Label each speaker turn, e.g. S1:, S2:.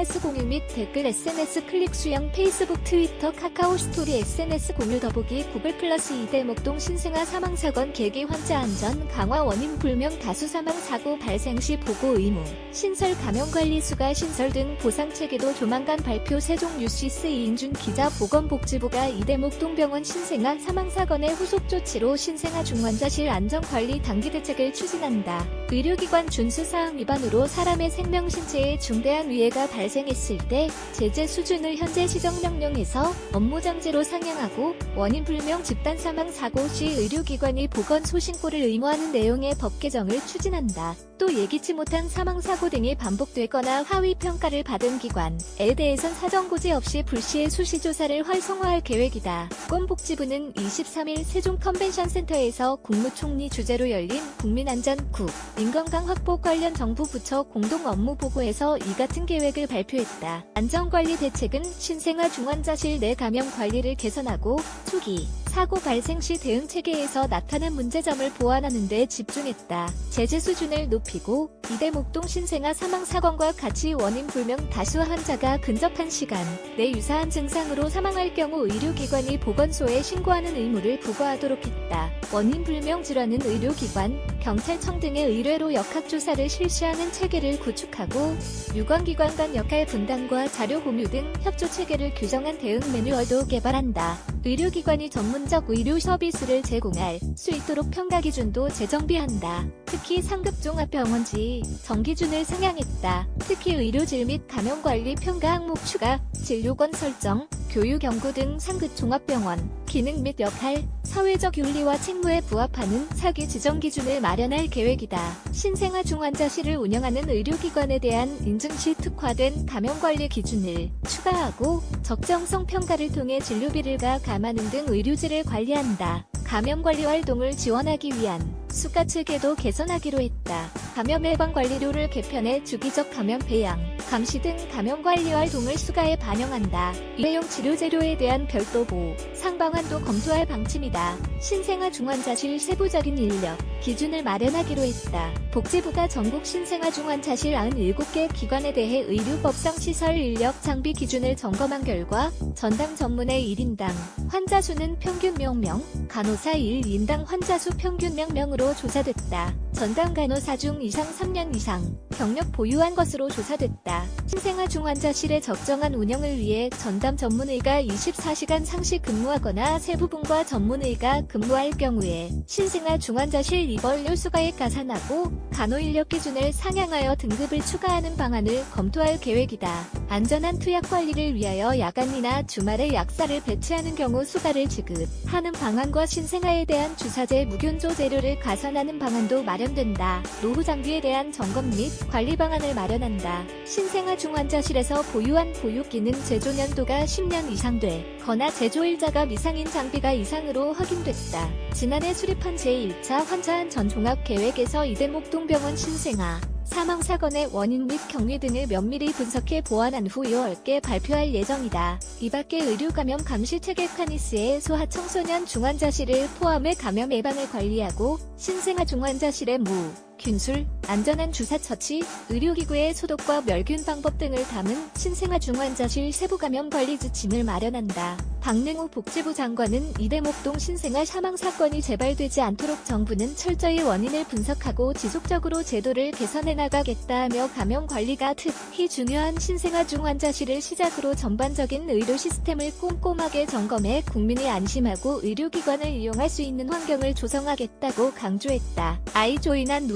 S1: SNS 공유 및 댓글 SNS 클릭 수량 페이스북 트위터 카카오 스토리 SNS 공유 더보기 구글 플러스 이대목동 신생아 사망사건 계기 환자 안전 강화 원인 불명 다수 사망 사고 발생 시 보고 의무 신설 감염관리 수가 신설 등 보상체계도 조만간 발표 세종뉴스 이인준 기자 보건복지부가 이대목동병원 신생아 사망사건의 후속 조치로 신생아 중환자실 안전관리 단기 대책을 추진한다. 의료기관 준수사항 위반으로 사람의 생명 신체에 중대한 위해가 발생했을 때 제재 수준을 현재 시정명령에서 업무정지로 상향하고 원인 불명 집단 사망 사고 시 의료기관이 보건소 신고를 의무화하는 내용의 법 개정을 추진한다. 또 예기치 못한 사망사고 등이 반복되거나 하위평가를 받은 기관에 대해선 사정고지 없이 불시에 수시조사를 활성화할 계획이다. 보건복지부는 23일 세종컨벤션센터에서 국무총리 주재로 열린 국민안전국 인건강 확보 관련 정부 부처 공동 업무 보고에서 이 같은 계획을 발표했다. 안전관리 대책은 신생아 중환자실 내 감염 관리를 개선하고 초기 사고 발생 시 대응 체계에서 나타난 문제점을 보완하는 데 집중했다. 제재 수준을 높이고 이대목동 신생아 사망 사건과 같이 원인 불명 다수 환자가 근접한 시간 내 유사한 증상으로 사망할 경우 의료기관이 보건소에 신고하는 의무를 부과하도록 했다. 원인 불명 질환은 의료기관, 경찰청 등의 의뢰로 역학조사를 실시하는 체계를 구축하고 유관기관 간 역할 분담과 자료 공유 등 협조 체계를 규정한 대응 매뉴얼도 개발한다. 의료기관이 전문적 의료 서비스를 제공할 수 있도록 평가 기준도 재정비한다. 특히 상급 종합병원지 정기준을 상향했다. 특히 의료질 및 감염관리 평가 항목 추가, 진료권 설정, 교육 연구 등 상급 종합병원 기능 및 역할, 사회적 윤리와 책무에 부합하는 사기 지정 기준을 마련할 계획이다. 신생아 중환자실을 운영하는 의료기관에 대한 인증 시 특화된 감염관리 기준을 추가하고 적정성 평가를 통해 진료비를 감하는 등 의료질을 관리한다. 감염관리 활동을 지원하기 위한 수가 체계도 개선하기로 했다. 감염 예방 관리료를 개편해 주기적 감염 배양, 감시 등 감염관리 활동을 수가에 반영한다. 일회용 치료 재료에 대한 별도 보상 방안도 검토할 방침이다. 신생아 중환자실 세부적인 인력 기준을 마련하기로 했다. 복지부가 전국 신생아 중환자실 97개 기관에 대해 의료법상 시설 인력 장비 기준을 점검한 결과 전담 전문의 1인당 환자 수는 평균 명명, 간호사 1인당 환자 수 평균 명명으로 조사됐다. 전담 간호사 중 이상 3년 이상 경력 보유한 것으로 조사됐다. 신생아 중환자실의 적정한 운영을 위해 전담 전문의가 24시간 상시 근무하거나 세부분과 전문의가 근무할 경우에 신생아 중환자실 입원료 수가에 가산하고 간호인력 기준을 상향하여 등급을 추가하는 방안을 검토할 계획이다. 안전한 투약 관리를 위하여 야간이나 주말에 약사를 배치하는 경우 수가를 지급하는 방안과 신생아에 대한 주사제 무균조 재료를 가산하는 방안도 마련된다. 노후 장비에 대한 점검 및 관리 방안을 마련한다. 신생아 중환자실에서 보유한 보육기능 제조 년도가 10년 이상 되거나 제조일자가 미상인 장비가 이상으로 확인됐다. 지난해 수립한 제1차 환자 안전 종합계획에서 이대목동병원 신생아 사망사건의 원인 및 경위 등을 면밀히 분석해 보완한 후 6월께 발표할 예정이다. 이밖에 의료감염 감시체계 카니스의 소아청소년 중환자실을 포함해 감염 예방을 관리하고 신생아 중환자실의 균술, 안전한 주사 처치, 의료기구의 소독과 멸균 방법 등을 담은 신생아 중환자실 세부 감염 관리 지침을 마련한다. 박능우 복지부 장관은 이대목동 신생아 사망 사건이 재발되지 않도록 정부는 철저히 원인을 분석하고 지속적으로 제도를 개선해 나가겠다며 감염 관리가 특히 중요한 신생아 중환자실을 시작으로 전반적인 의료 시스템을 꼼꼼하게 점검해 국민이 안심하고 의료기관을 이용할 수 있는 환경을 조성하겠다고 강조했다. 아이 조인한